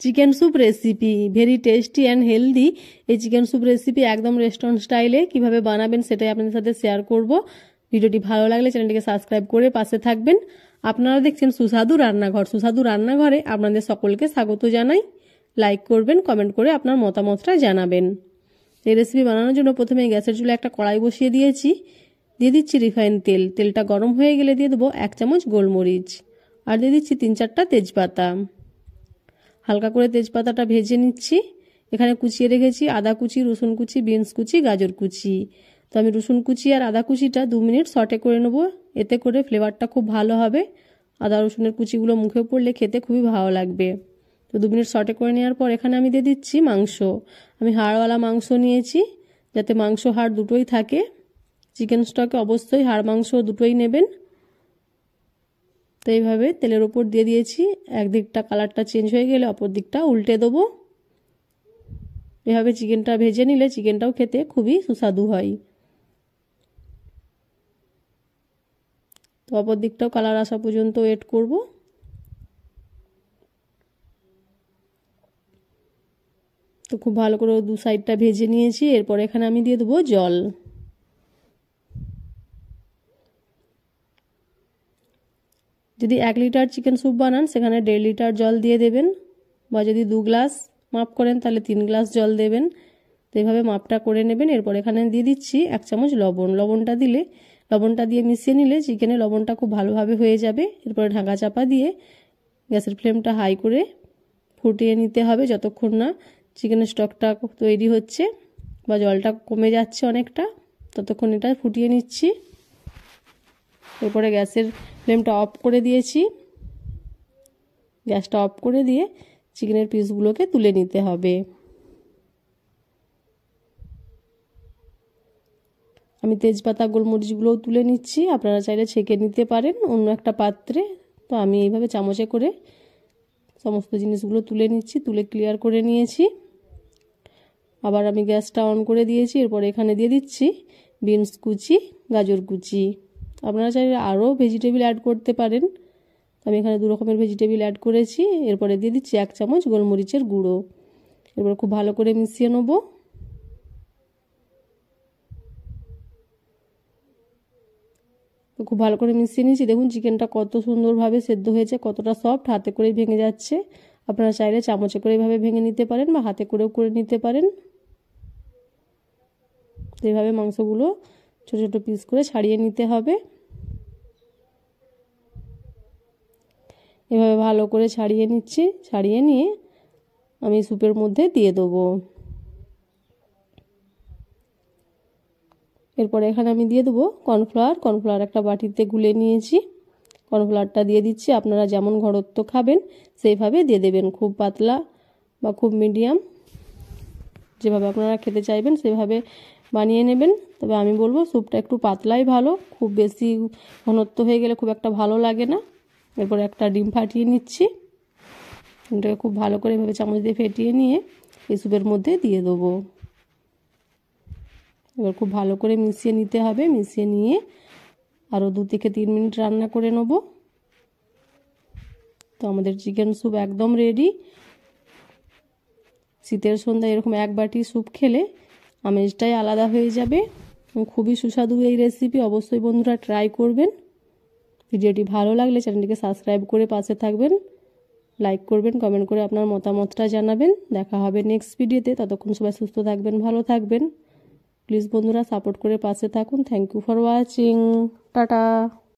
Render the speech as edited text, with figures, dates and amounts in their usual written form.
Chicken soup recipe very tasty and healthy. এই chicken soup recipe একদম restaurant স্টাইলে কিভাবে বানাবেন সেটাই আপনাদের সাথে শেয়ার করব। ভিডিওটি ভালো লাগলে চ্যানেলটিকে সাবস্ক্রাইব করে পাশে থাকবেন। আপনারা দেখছেন সুস্বাদু রান্নাঘর। সুস্বাদু রান্নাঘরে আপনাদের সকলকে স্বাগত জানাই। লাইক করবেন, কমেন্ট করে আপনার মতামতটা জানাবেন। এই রেসিপি বানানোর জন্য প্রথমে গ্যাসের চুলায় একটা কড়াই বসিয়ে দিয়েছি। দিয়ে দিচ্ছি রিফাইন তেল। তেলটা গরম হয়ে গেলে দিয়ে দেবো 1 চামচ গোলমরিচ আর দিয়ে দিচ্ছি 3-4টা তেজপাতা। হালকা করে তেজপাতাটা ভেজে নিচ্ছি। এখানে কুচিয়ে রেখেছি আদা কুচি, রসুন কুচি, বিনস কুচি, গাজর কুচি। তো আমি রসুন কুচি আর আদা কুচিটা 2 মিনিট সটে করে নেব। এতে করে ফ্লেভারটা খুব ভালো হবে। আদা রসুনের কুচিগুলো মুখে পড়লে খেতে খুবই ভালো লাগবে। তো 2 মিনিট সটে করে নেওয়ার পর এখানে আমি দিয়ে দিচ্ছি মাংস। আমি হাড়ওয়ালা মাংস নিয়েছি, যাতে মাংস হাড় দুটোই থাকে। চিকেন স্টকে অবশ্যই হাড় মাংস দুটোই নেবেন। তো এইভাবে তেলের ওপর দিয়ে দিয়েছি। একদিকটা কালারটা চেঞ্জ হয়ে গেলে অপর দিকটা উল্টে দেবো। এভাবে চিকেনটা ভেজে নিলে চিকেনটাও খেতে খুবই সুস্বাদু হয়। তো অপর দিকটাও কালার আসা পর্যন্ত ওয়েট করব। তো খুব ভালো করে দু সাইডটা ভেজে নিয়েছি। এরপর এখানে আমি দিয়ে দেবো জল। যদি 1 লিটার চিকেন স্যুপ বানান সেখানে 1.5 লিটার জল দিয়ে দেবেন, বা যদি 2 গ্লাস মাপ করেন তাহলে 3 গ্লাস জল দেবেন। তো এইভাবে মাপটা করে নেবেন। এরপর এখানে দিয়ে দিচ্ছি 1 চামচ লবণ। লবণটা দিয়ে মিশিয়ে নিলে চিকেনে লবণটা খুব ভালোভাবে হয়ে যাবে। এরপরে ঢাকা চাপা দিয়ে গ্যাসের ফ্লেমটা হাই করে ফুটিয়ে নিতে হবে যতক্ষণ না চিকেনের স্টকটা তৈরি হচ্ছে বা জলটা কমে যাচ্ছে অনেকটা, ততক্ষণ এটা ফুটিয়ে নিচ্ছি। এরপরে গ্যাসের ফ্লেমটা অফ করে দিয়েছি। গ্যাসটা অফ করে দিয়ে চিকেনের পিসগুলোকে তুলে নিতে হবে। আমি তেজপাতা গোলমরিচগুলোও তুলে নিচ্ছি। আপনারা চাইলে ছেঁকে নিতে পারেন অন্য একটা পাত্রে। তো আমি এইভাবে চামচে করে সমস্ত জিনিসগুলো তুলে নিচ্ছি। তুলে ক্লিয়ার করে নিয়েছি। আবার আমি গ্যাসটা অন করে দিয়েছি। এরপর এখানে দিয়ে দিচ্ছি বিনস কুচি, গাজর কুচি। আপনারা চাইলে আরও ভেজিটেবল অ্যাড করতে পারেন। আমি এখানে 2 রকমের ভেজিটেবল অ্যাড করেছি। এরপরে দিয়ে দিচ্ছি 1 চামচ গোলমরিচের গুঁড়ো। এরপর খুব ভালো করে মিশিয়ে নেব। খুব ভালো করে মিশিয়ে নিয়েছি। দেখুন চিকেনটা কত সুন্দরভাবে সেদ্ধ হয়েছে, কতটা সফট, হাতে করেই ভেঙে যাচ্ছে। আপনারা চাইলে চামচে করে এইভাবে ভেঙে নিতে পারেন বা হাতে করেও করে নিতে পারেন। এইভাবে মাংসগুলো ছোট ছোট পিস করে ছাড়িয়ে নিতে হবে। এভাবে ভালো করে ছাড়িয়ে নিচ্ছি। ছাড়িয়ে নিয়ে আমি স্যুপের মধ্যে দিয়ে দেবো। এরপর এখানে আমি দিয়ে দেবো কর্নফ্লাওয়ার একটা বাটিতে গুলে নিয়েছি। কর্নফ্লাওয়ারটা দিয়ে দিচ্ছি। আপনারা যেমন ঘনত্ব খাবেন সেইভাবে দিয়ে দেবেন। খুব পাতলা বা খুব মিডিয়াম, যেভাবে আপনারা খেতে চাইবেন সেভাবে বানিয়ে নেবেন। তবে আমি বলবো স্যুপটা একটু পাতলাই ভালো, খুব বেশি ঘনত্ব হয়ে গেলে খুব একটা ভালো লাগে না। এরপর একটা ডিম ফাটিয়ে নিচ্ছি। ডিমটাকে খুব ভালো করে এভাবে চামচ দিয়ে ফেটিয়ে নিয়ে এই স্যুপের মধ্যে দিয়ে দেবো। এবার খুব ভালো করে মিশিয়ে নিতে হবে। মিশিয়ে নিয়ে আরও 2 থেকে 3 মিনিট রান্না করে নেব। তো আমাদের চিকেন স্যুপ একদম রেডি। শীতের সন্ধ্যায় এরকম 1 বাটি স্যুপ খেলে আমেজটাই আলাদা হয়ে যাবে। খুবই সুস্বাদু এই রেসিপি। অবশ্যই বন্ধুরা ট্রাই করবেন। ভিডিওটি ভালো লাগলে চ্যানেলটিকে সাবস্ক্রাইব করে পাশে থাকবেন। লাইক করবেন, কমেন্ট করে আপনার মতামতটা জানাবেন। দেখা হবে নেক্সট ভিডিওতে। ততক্ষণ সবাই সুস্থ থাকবেন, ভালো থাকবেন। প্লিজ বন্ধুরা সাপোর্ট করে পাশে থাকুন। Thank you for watching. Tata.